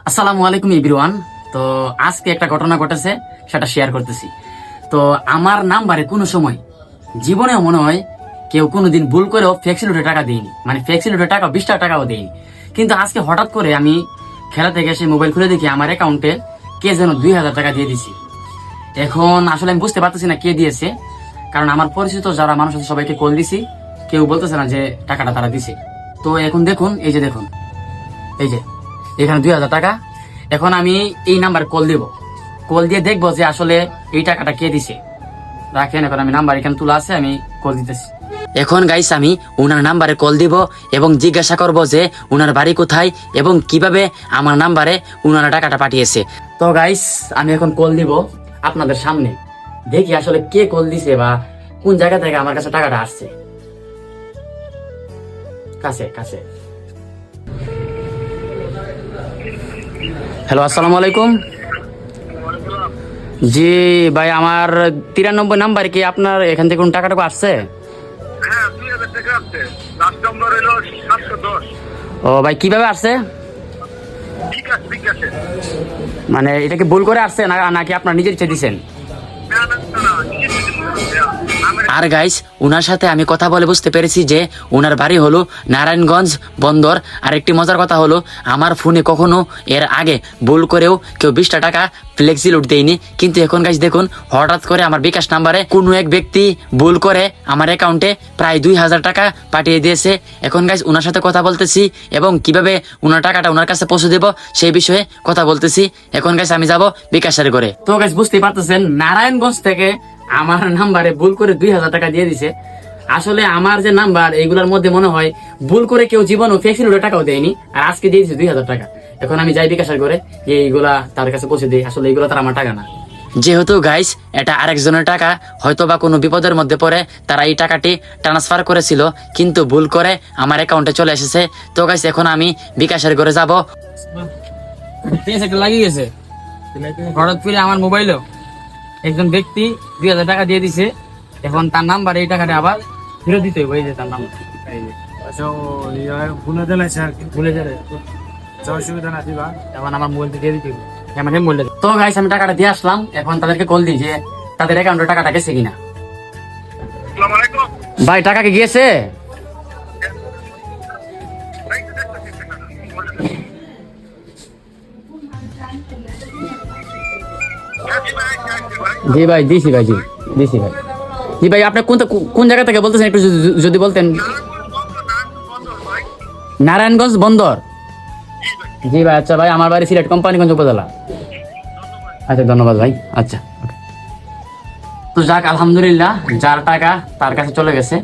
আসসালামু আলাইকুম এভরিওয়ান। তো আজকে একটা ঘটনা ঘটেছে, সেটা শেয়ার করতেছি। তো আমার নাম্বারে কোনো সময় জীবনেও মনে হয় কেউ কোনোদিন ভুল করেও ফ্লেক্সিলোডে টাকা দেয়নি, মানে ফ্লেক্সিলোডে টাকা 20 টাকাও দেয়নি। কিন্তু আজকে হঠাৎ করে আমি খেলা থেকে এসে মোবাইল খুলে দেখি আমার অ্যাকাউন্টে কে যেন 2000 টাকা দিয়ে দিছি। এখন আসলে আমি বুঝতে পারতেছি না কে দিয়েছে, কারণ আমার পরিচিত যারা মানুষ আছে সবাইকে কল দিছি, কেউ বলতেছে না যে টাকাটা তারা দিছে। তো এখন দেখুন, এই যে দেখুন, এই যে এখানে 2000 টাকা। এখন আমি এই নাম্বারে কল দিব, কল দিয়ে দেখবো যে আসলে এই টাকাটা কে দিছে। রাখেন, এখন আমি নাম্বার এখানে তোলা আছে, আমি কল দিতেছি। এখন গাইস আমি উনার নাম্বারে কল দিব এবং জিজ্ঞাসা করব যে উনার বাড়ি কোথায় এবং কিভাবে আমার নাম্বারে উনারা টাকাটা পাঠিয়েছে। তো গাইস আমি এখন কল দিব আপনাদের সামনে, দেখি আসলে কে কল দিছে বা কোন জায়গা থেকে আমার কাছে টাকাটা আসছে। কাছে কাছে হ্যালো, আসসালামু আলাইকুম। জি ভাই, আমার 93 নাম্বার কি আপনার এখান থেকে কোন টাকা আসছে? হ্যাঁ, 2000 টাকা আছে। লাস্ট নাম্বার হলো 710। ও ভাই, কিভাবে আসছে? ঠিক আছে, ঠিক আছে। মানে এটা কি ভুল করে আসছে নাকি আপনার নিজের ইচ্ছে দিচ্ছেন? না না না, ঠিক আছে। আর গাইস উনার সাথে আমি কথা বলে বুঝতে পেরেছি যে উনার বাড়ি হলো নারায়ণগঞ্জ বন্দর। আর একটি মজার কথা হলো, আমার ফোনে কখনো এর আগে ভুল করেও কেউ 20 টাকা ফ্লেক্সি লোড দেয়নি। কিন্তু এখন গাইস দেখুন, হঠাৎ করে আমার বিকাশ নাম্বারে কোনো এক ব্যক্তি ভুল করে আমার অ্যাকাউন্টে প্রায় 2000 টাকা পাঠিয়ে দিয়েছে। এখন গাইস উনার সাথে কথা বলতেছি এবং কিভাবে উনার টাকাটা উনার কাছে পৌঁছে দেব সেই বিষয়ে কথা বলতেছি। এখন গাইস আমি যাব বিকাশের করে। তো গাইস বুঝতেই পারতেছেন, নারায়ণগঞ্জ থেকে আমার নাম্বারে ভুল করে 2000 টাকা দিয়ে দিছে। আসলে আমার যে নাম্বার এইগুলোর মধ্যে মনে হয় ভুল করে কেউ জীবনও ফ্লেক্সিলোডে টাকাও দেয়নি, আর আজকে দিয়ে দিছে 2000 টাকা। এখন আমি যাই বিকাশের করে, এইগুলা তার কাছে পৌঁছে দিই। আসলে এইগুলো তার আমার টাকা না। যেহেতু গাইস এটা আরেকজনের টাকা, হয়তো বা কোনো বিপদের মধ্যে পড়ে তারা এই টাকাটি ট্রান্সফার করেছিল, কিন্তু ভুল করে আমার অ্যাকাউন্টে চলে এসেছে। তো গাইস এখন আমি বিকাশের করে যাব। লাগিয়ে গেছে হঠাৎ করে আমার মোবাইলও একজন ব্যক্তি 2000 টাকা দিয়ে দিছে। এখন তার নাম্বার এই টাকাটা আবার ফেরত দিতে হবে। এই যে তার নাম্বার ভুলে যাবে, অসুবিধা না দিবা। এখন আমার মোবাইলটা দিয়ে দিতে হবে। তো গাইস আমি টাকাটা দিয়ে আসলাম, এখন তাদেরকে কল দিই যে তাদের অ্যাকাউন্টে টাকাটা গেছে কিনা। আসসালামু আলাইকুম। ভাই টাকা কি গিয়েছে? জি ভাই, দিছি ভাই, জি দিছি ভাই। জি ভাই, আপনি কোন জায়গা থেকে বলতেছেন একটু যদি বলতেন। নারায়ণগঞ্জ বন্দর। জি ভাই, আচ্ছা ভাই, আমার বাড়ি সিলেট কোম্পানিগঞ্জ উপজেলা। আচ্ছা ধন্যবাদ ভাই। আচ্ছা, তো যাক আলহামদুলিল্লাহ, যার টাকা তার কাছে চলে গেছে।